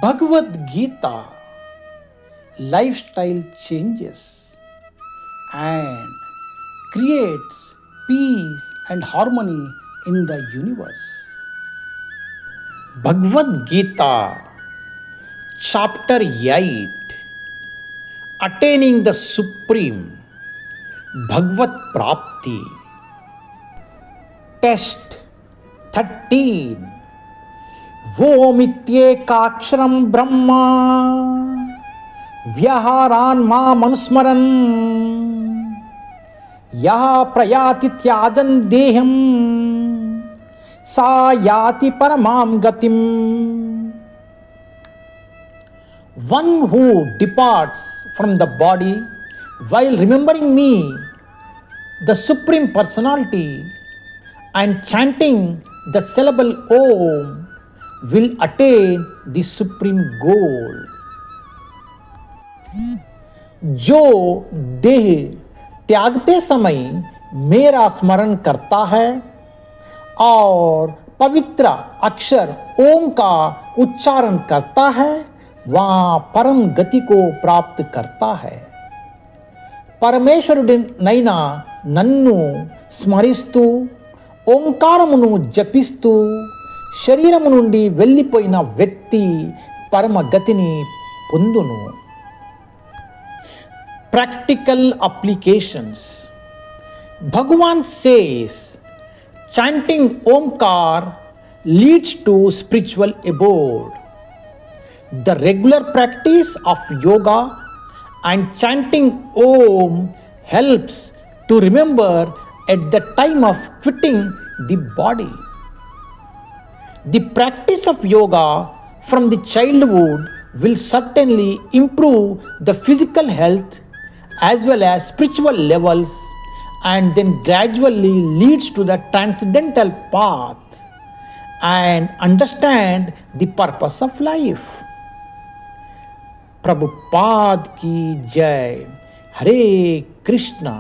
Bhagavad Gita, lifestyle changes and creates peace and harmony in the universe. Bhagavad Gita, Chapter 8, Attaining the Supreme, Bhagavad Prapti. Test 13. Vomityekaksharam Brahma Vyaharan ma manusmaran Yaha prayati tyajan deham Sa yati paramam gatim. One who departs from the body while remembering me, the Supreme Personality, and chanting the syllable Om, will attain the supreme goal. जो देह त्यागते समय मेरा स्मरण करता है और पवित्र अक्षर ओम का उच्चारण करता है, वहाँ परम गति को प्राप्त करता है. పరమేశ్వరుడినైనా నన్ను స్మరిస్తూ ఓంకారమును జపిస్తూ శరీరము నుండి వెళ్ళిపోయిన వ్యక్తి పరమగతిని పొందును. Practical applications. Bhagavan says chanting Omkar leads to spiritual abode. The regular practice of yoga and chanting Om helps to remember at the time of quitting the body. The practice of yoga from the childhood will certainly improve the physical health as well as spiritual levels, and then gradually leads to the transcendental path and understand the purpose of life. Prabhupada ki jai. Hare Krishna.